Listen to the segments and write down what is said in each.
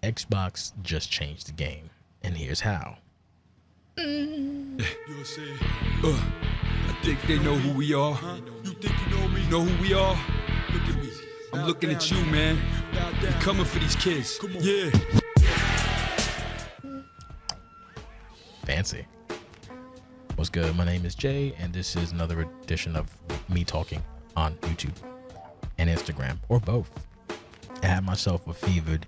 Xbox just changed the game, and here's how. I think they know who we are. You think you know me? Know who we are? Look at me. I'm looking at you, man. We coming for these kids. Yeah. Fancy. What's good? My name is Jay, and this is another edition of me talking on YouTube and Instagram, or both. I had myself a fevered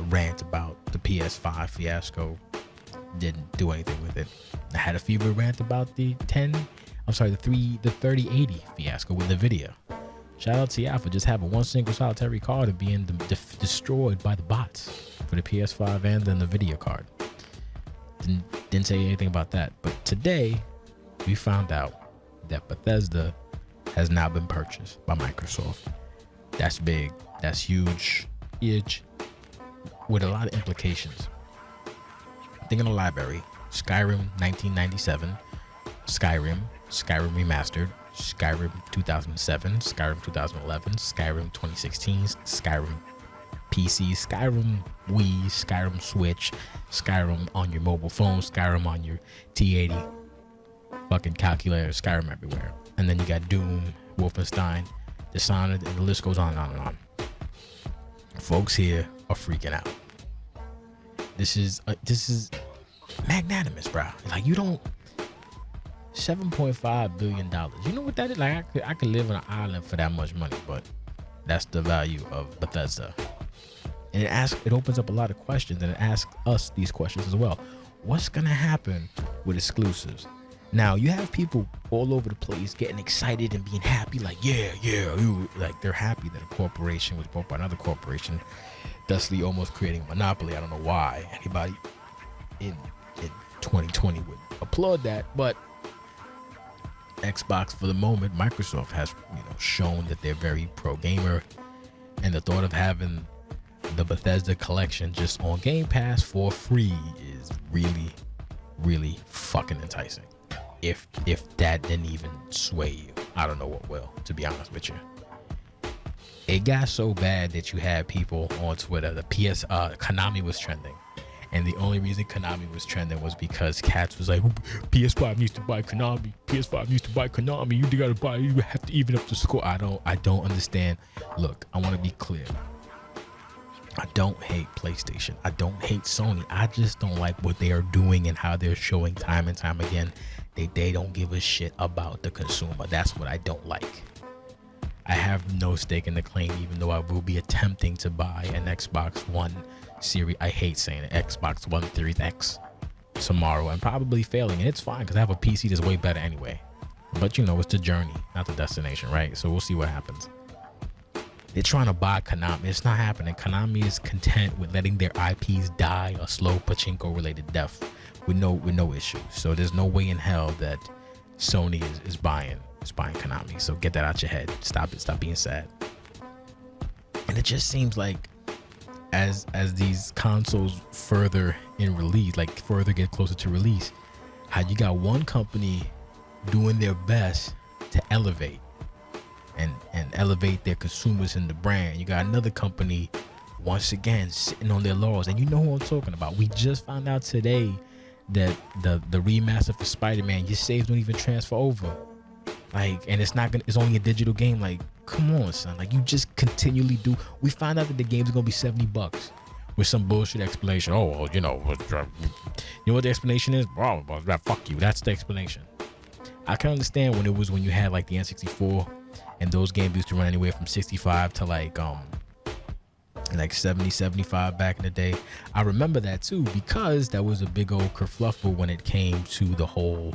rant about the PS5 fiasco. Didn't do anything with it. I had a fevered rant about the 3080 fiasco with NVIDIA. Shout out to y'all for just having one single solitary card and being destroyed by the bots for the PS5 and the NVIDIA card. Didn't say anything about that. But today, we found out that Bethesda has now been purchased by Microsoft. That's big. That's huge. With a lot of implications. Think of the library. Skyrim 1997. Skyrim Remastered. Skyrim 2007. Skyrim 2011. Skyrim 2016. Skyrim PC, Skyrim Wii, Skyrim Switch, Skyrim on your mobile phone, Skyrim on your T80 fucking calculator, Skyrim everywhere. And then you got Doom, Wolfenstein, Dishonored, and the list goes on and on and on. Folks here are freaking out. This is magnanimous, bro. Like, you don't $7.5 billion. You know what that is? Like, I could live on an island for that much money, but that's the value of Bethesda. And it opens up a lot of questions, and it asks us these questions as well. What's gonna happen with exclusives? Now, you have people all over the place getting excited and being happy, like like they're happy that a corporation was bought by another corporation, thusly almost creating a monopoly. I don't know why anybody in 2020 would applaud that, but Xbox, for the moment, Microsoft has shown that they're very pro gamer, and the thought of having the Bethesda collection just on Game Pass for free is really, really fucking enticing. If that didn't even sway you, I don't know what will, to be honest with you. It got so bad that you had people on Twitter, Konami was trending. And the only reason Konami was trending was because Cats was like, PS5 needs to buy Konami. PS5 needs to buy Konami. You have to even up the score. I don't understand. Look, I want to be clear. I don't hate PlayStation. I don't hate Sony. I just don't like what they are doing and how they're showing time and time again. They don't give a shit about the consumer. That's what I don't like. I have no stake in the claim, even though I will be attempting to buy an Xbox One Series. I hate saying it, Xbox One Series X tomorrow, and probably failing. And it's fine because I have a PC that's way better anyway. But it's the journey, not the destination, right? So we'll see what happens. They're trying to buy Konami. It's not happening. Konami is content with letting their IPs die a slow pachinko-related death with no issue. So there's no way in hell that Sony is buying Konami. So get that out your head. Stop it. Stop being sad. And it just seems like as these consoles further in release, like further get closer to release, how you got one company doing their best to elevate and elevate their consumers in the brand. You got another company once again sitting on their laurels, and you know who I'm talking about. We just found out today that the remaster for Spider-Man, your saves don't even transfer over. Like, and it's only a digital game. Like, come on, son. Like, you just continually do. We found out that the game's gonna be $70 with some bullshit explanation. Oh, well, you know what the explanation is? Bro, fuck you. That's the explanation. I can understand when you had like the N64, and those games used to run anywhere from 65 to like 70, 75 back in the day. I remember that too, because that was a big old kerfluffle when it came to the whole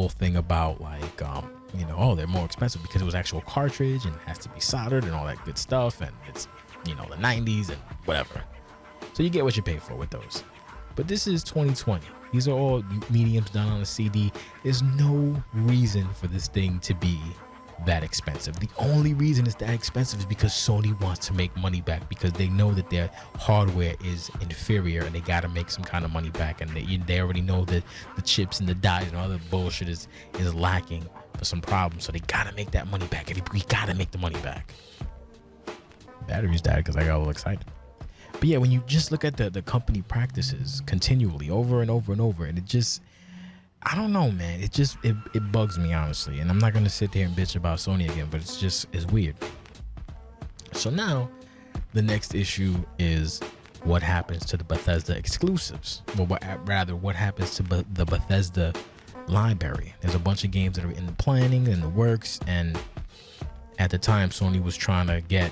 thing about like they're more expensive because it was actual cartridge and it has to be soldered and all that good stuff, and it's the 90s and whatever. So you get what you pay for with those. But this is 2020. These are all mediums done on a CD. There's no reason for this thing to be that expensive. The only reason it's that expensive is because Sony wants to make money back, because they know that their hardware is inferior and they got to make some kind of money back, and they already know that the chips and the dies and all the bullshit is lacking for some problems, so they got to make that money back. We got to make the money back. Batteries died because I got a little excited. But yeah, when you just look at the company practices continually over and over and over, and it just, I don't know, man. It bugs me, honestly. And I'm not gonna sit there and bitch about Sony again, but it's weird. So now the next issue is what happens to the Bethesda exclusives. Well, what happens to the Bethesda library. There's a bunch of games that are in the planning and the works, and at the time Sony was trying to get,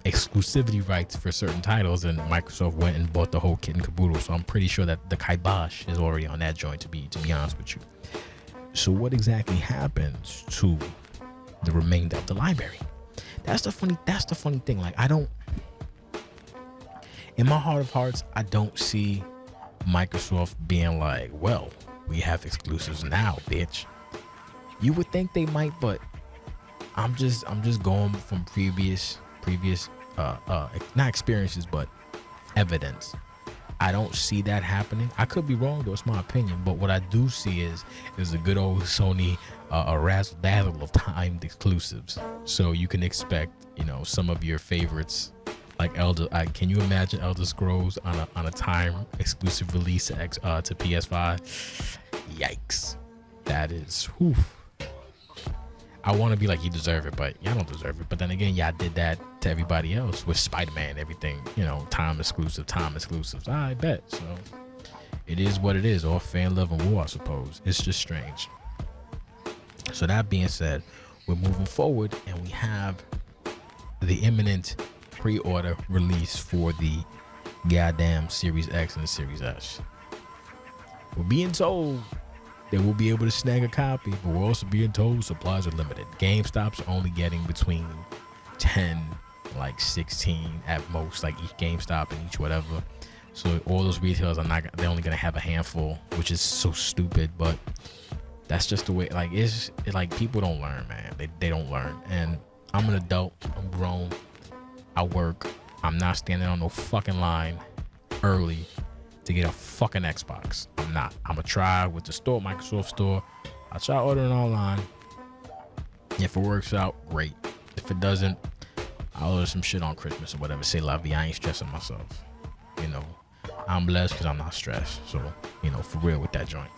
exclusivity rights for certain titles, and Microsoft went and bought the whole kit and caboodle. So I'm pretty sure that the kibosh is already on that joint, to be honest with you. So what exactly happens to the remainder of the library? That's the funny thing. Like, in my heart of hearts, I don't see Microsoft being like, well, we have exclusives now, bitch. You would think they might, but I'm just going from previous not experiences, but evidence. I don't see that happening. I could be wrong, though. It's my opinion. But what I do see is a good old Sony a razzle dazzle of timed exclusives. So you can expect, some of your favorites, like can you imagine Elder Scrolls on a time exclusive release to PS5? Yikes. That is, whew. I want to be like, you deserve it, but y'all don't deserve it. But then again, y'all did that to everybody else with Spider-Man, everything, time exclusives. I bet. So it is what it is. All fan love and war, I suppose. It's just strange. So that being said, we're moving forward, and we have the imminent pre-order release for the goddamn Series X and the Series S. We're being told that we'll be able to snag a copy, but we're also being told supplies are limited. GameStop's only getting between 10, 16 at most, like each GameStop and each whatever. So all those retailers they're only gonna have a handful, which is so stupid, but that's just the way. People don't learn, man. They don't learn. And I'm an adult. I'm grown. I work. I'm not standing on no fucking line early to get a fucking Xbox. I'm not. I'm gonna try with the store, Microsoft store. I'll try ordering online. If it works out, great. If it doesn't, I'll order some shit on Christmas or whatever. Say la vie. I ain't stressing myself. I'm blessed because I'm not stressed. So, for real with that joint.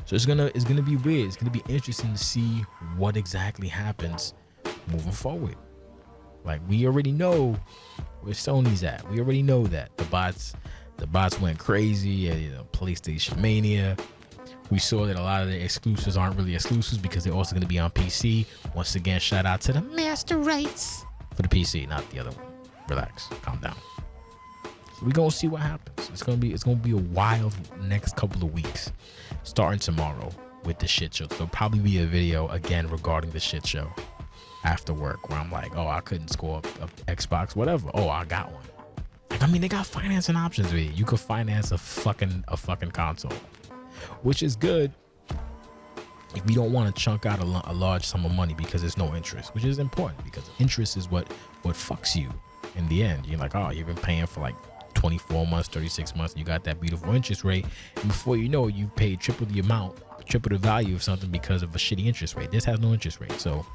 So it's gonna be weird. It's gonna be interesting to see what exactly happens moving forward. Like, we already know where Sony's at. We already know that the bots went crazy at PlayStation Mania. We saw that a lot of the exclusives aren't really exclusives because they're also going to be on PC. Once again, shout out to the master rights for the PC, not the other one. Relax, calm down. So we're gonna see what happens. It's gonna be a wild next couple of weeks, starting tomorrow with the shit show. There'll probably be a video again regarding the shit show after work where I'm like, oh, I couldn't score a Xbox, whatever. Oh, I got one. They got financing options with it. You could finance a fucking console, which is good if you don't want to chunk out a large sum of money because there's no interest, which is important because interest is what fucks you in the end. You're like, oh, you've been paying for 24 months, 36 months, and you got that beautiful interest rate, and before you know it, you paid triple the amount, triple the value of something because of a shitty interest rate. This has no interest rate. So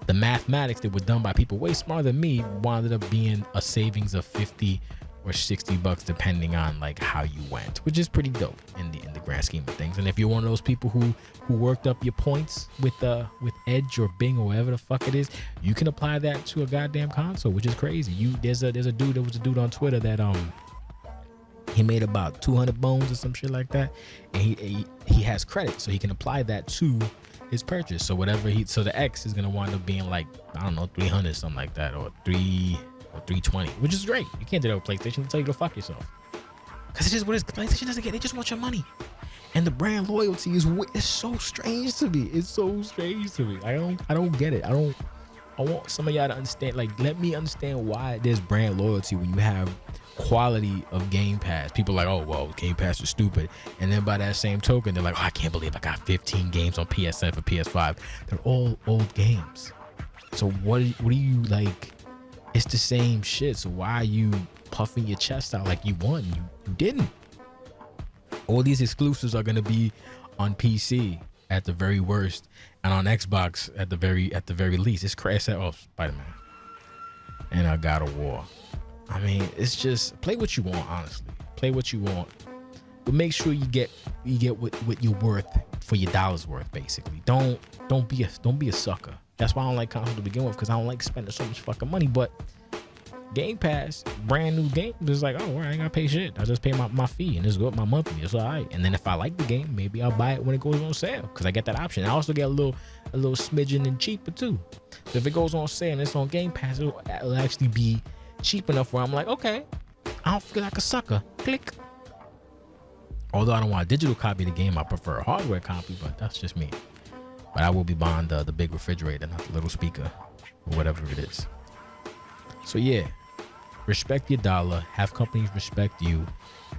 the mathematics that were done by people way smarter than me wound up being a savings of $50 or $60 depending on how you went, which is pretty dope in the grand scheme of things. And if you're one of those people who worked up your points with Edge or Bing or whatever the fuck it is, you can apply that to a goddamn console, which is crazy. There was a dude on Twitter that he made about 200 bones or some shit like that, and he has credit, so he can apply that to his purchase. So so the X is gonna wind up being 300 something like that, or 320, which is great. You can't do that with PlayStation. They'll tell you to fuck yourself, because it is what it is. PlayStation doesn't get. They just want your money, and the brand loyalty is so strange to me. It's so strange to me. I don't get it. I want some of y'all to understand. Let me understand why there's brand loyalty when you have quality of Game Pass. People are like, oh, well, Game Pass is stupid. And then by that same token, they're like, oh, I can't believe I got 15 games on PSN for PS5. They're all old games. So what do you like? It's the same shit. So why are you puffing your chest out like you won? You didn't. All these exclusives are going to be on PC at the very worst, and on Xbox at the very least. It's crazy. Oh, Spider-Man and God of War. I mean, it's just play what you want, honestly. Play what you want. But make sure you get what you're worth for your dollar's worth, basically. Don't be a sucker. That's why I don't like consoles to begin with, because I don't like spending so much fucking money. But Game Pass, brand new game, is like, oh, well, I ain't gotta pay shit. I just pay my fee and it's good, my monthly. It's all right. And then if I like the game, maybe I'll buy it when it goes on sale, because I get that option. I also get a little smidgen and cheaper too. So if it goes on sale and it's on Game Pass, it'll actually be cheap enough where I'm like, okay, I don't feel like a sucker. Click. Although I don't want a digital copy of the game, I prefer a hardware copy, but that's just me. But I will be buying the big refrigerator, not the little speaker or whatever it is. So yeah, respect your dollar, have companies respect you,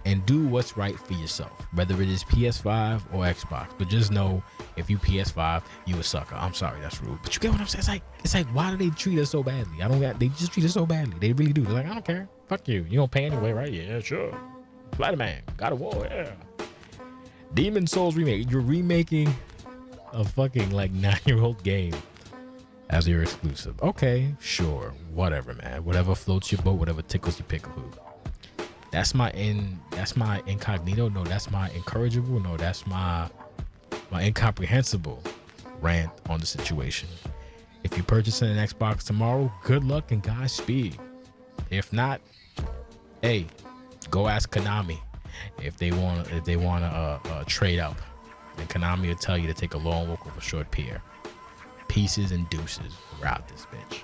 and do what's right for yourself, whether it is PS5 or Xbox. But just know, if you PS5, you a sucker. I'm sorry, that's rude. But you get what I'm saying? It's like, why do they treat us so badly? They just treat us so badly. They really do. They're like, I don't care. Fuck you. You don't pay anyway, right? Yeah, sure. Spider-Man, God of War, yeah. Demon Souls remake. You're remaking a fucking like 9-year-old game as your exclusive. Okay, sure, whatever, man. Whatever floats your boat, whatever tickles your pickle. That's my incognito. No, that's my incorrigible. No, that's my incomprehensible rant on the situation. If you're purchasing an Xbox tomorrow, good luck and Godspeed. If not, hey, go ask Konami if they want to trade up, and Konami will tell you to take a long walk with a short pier. Pieces and deuces. We're out this bitch.